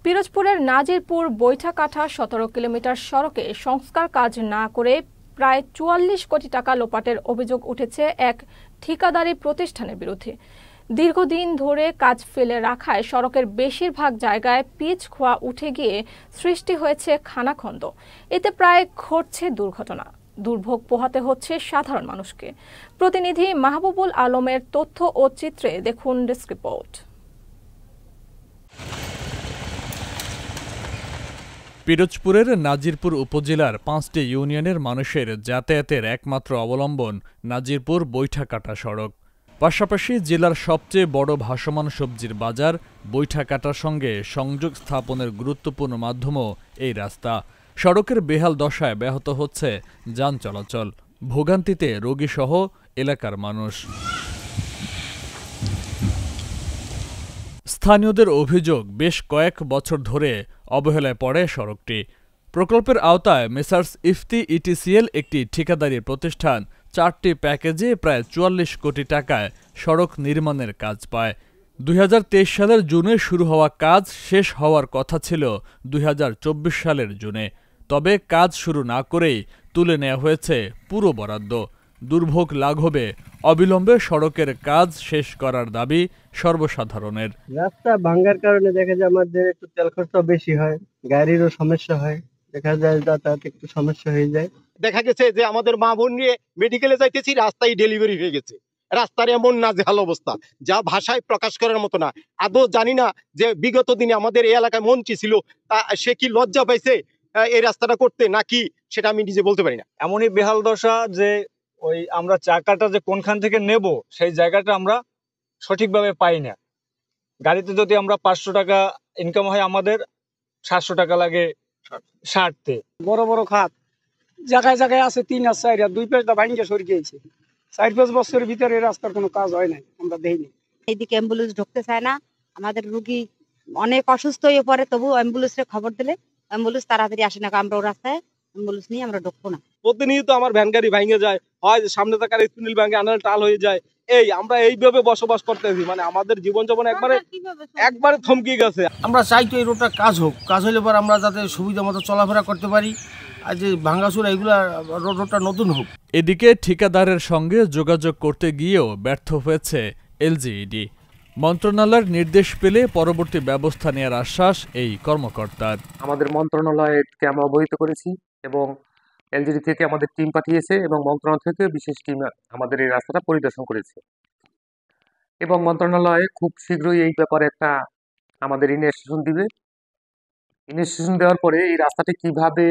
পিরোজপুরের নাজিরপুর বৈঠাকাঠা ১৭ কিলোমিটার সড়কে সংস্কার কাজ না করে প্রায় ৪৪ কোটি টাকা লোপাটের অভিযোগ উঠেছে এক ঠিকাদারি প্রতিষ্ঠানের বিরুদ্ধে। দীর্ঘদিন ধরে কাজ ফেলে রাখায় সড়কের বেশিরভাগ জায়গায় পিচ খোয়া উঠে গিয়ে সৃষ্টি হয়েছে খানাখন্দ। এতে প্রায় ঘটছে দুর্ঘটনা। দুর্ভোগ পোহাতে হচ্ছে সাধারণ মানুষকে। প্রতিনিধি মাহবুবুল আলমের তথ্য ও চিত্রে দেখুন ডেস্ক রিপোর্ট। পিরোজপুরের নাজিরপুর উপজেলার ৫টি ইউনিয়নের মানুষের যাতায়াতের একমাত্র অবলম্বন নাজিরপুর বৈঠাকাটা সড়ক। পাশাপাশি জেলার সবচেয়ে বড় ভাসমান সবজির বাজার বৈঠাকাটার সঙ্গে সংযোগ স্থাপনের গুরুত্বপূর্ণ মাধ্যমও এই রাস্তা। সড়কের বেহাল দশায় ব্যাহত হচ্ছে যান চলাচল, ভোগান্তিতে রোগীসহ এলাকার মানুষ। স্থানীয়দের অভিযোগ, বেশ কয়েক বছর ধরে অবহেলায় পড়ে সড়কটি। প্রকল্পের আওতায় মেসার্স ইফতি ইটিসিএল একটি ঠিকাদারি প্রতিষ্ঠান ৪টি প্যাকেজে প্রায় ৪৪ কোটি টাকায় সড়ক নির্মাণের কাজ পায়। ২০২৩ সালের জুনে শুরু হওয়া কাজ শেষ হওয়ার কথা ছিল ২০২৪ সালের জুনে। তবে কাজ শুরু না করেই তুলে নেওয়া হয়েছে পুরো বরাদ্দ। দুর্ভোগ লাঘবে অবিলম্বে সড়কের কাজ শেষ করার দাবি সর্বসাধারণের। রাস্তা ভাঙার কারণে দেখা যায় আমাদের একটু তেল খরচ বেশি হয়, গাড়িরও সমস্যা হয়, দেখা যায় যাতায়াত একটু সমস্যা হয়ে যায়। দেখা গেছে যে আমাদের মা বোন নিয়ে মেডিকেলে যাইতেছি, রাস্তায় ডেলিভারি হয়ে গেছে। রাস্তার এমন নাজেহাল অবস্থা যা ভাষায় প্রকাশ করার মতো না। আদৌ জানি না যে বিগত দিনে আমাদের এই এলাকায় মন্ত্রী ছিল, তা সে কি লজ্জা পাইছে এই রাস্তাটা করতে নাকি সেটা আমি নিজে বলতে পারি না। এমনই বেহাল দশা যে ওই আমরা চাকাটা যে কোনখান থেকে নেব সেই জায়গাটা আমরা সঠিকভাবে পাই না। গাড়িতে যদি আমরা ৫০০ টাকা ইনকাম হয়, আমাদের ৭০০ টাকা লাগে সারতে। বড় বড় খাত জায়গায় জায়গায় আছে, ৩ আর ৪ আর ২ পেজটা ভাঙিয়ে সরে গিয়েছে। ৪-৫ বছরের ভিতরে রাস্তার কোনো কাজ হয় নাই, আমরা দেখিনি। এইদিকে অ্যাম্বুলেন্স ঢুকতে চায় না। আমাদের রুগী অনেক অসুস্থ হয়ে পড়ে, তবু অ্যাম্বুলেন্সে খবর দিলে অ্যাম্বুলেন্স তাড়াতাড়ি আসে না। আমরা রাস্তায় অ্যাম্বুলেন্স নিয়ে আমরা ঢুকবো না। প্রতিনিয়ত আমার ভ্যান গাড়ি ভাঙে যায়, হয় সামনে থাকার স্পিনিল ভাঙে, আনাল টাল হয়ে যায়। আমরা এইভাবে বসবাস করতেছি, মানে আমাদের জীবন যাপন একবারে থমকে গেছে। আমরা চাই তো এই রোডটা কাজ হোক, কাজ হলে পর আমরা যাতে সুবিধা মতো চলাফেরা করতে পারি, আর যে ভাঙাচুরা এগুলা রোডটা নতুন হোক। এদিকে ঠিকাদারের সঙ্গে যোগাযোগ করতে গিয়েও ব্যর্থ হয়েছে এলজিইডি। মন্ত্রণালয়ের নির্দেশ পেলে পরবর্তী ব্যবস্থা নেওয়ার আশ্বাস এই কর্মকর্তার। আমাদের মন্ত্রণালয়কে আমরা অবহিত করেছি এবং এলজিডি থেকে আমাদের টিম পাঠিয়েছে এবং মন্ত্রণালয় থেকে বিশেষ টিম আমাদের এই রাস্তাটা পরিদর্শন করেছে এবং মন্ত্রণালয়ে খুব শীঘ্রই এই ব্যাপারে একটা আমাদের ইনস্ট্রাকশন দিবে। ইনস্ট্রাকশন দেওয়ার পরে এই রাস্তাটি কিভাবে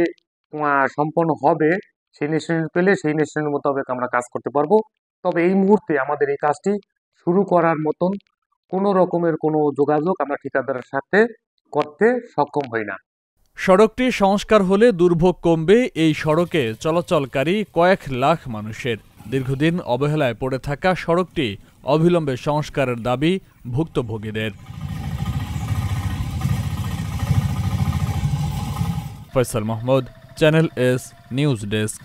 সম্পন্ন হবে সেই ইনস্ট্রাকশন পেলে সেই ইনস্ট্রাকশনের মোতাবেক আমরা কাজ করতে পারবো। তবে এই মুহূর্তে আমাদের এই কাজটি শুরু করার মতন কোনো রকমের কোনো যোগাযোগ আমরা ঠিকাদারের সাথে করতে সক্ষম হই না। সড়কটি সংস্কার হলে দুর্ভোগ কমবে এই সড়কে চলাচলকারী কয়েক লাখ মানুষের। দীর্ঘদিন অবহেলায় পড়ে থাকা সড়কটি অবিলম্বে সংস্কারের দাবি ভুক্তভোগীদের। Faisal Mahmud, channel S news desk.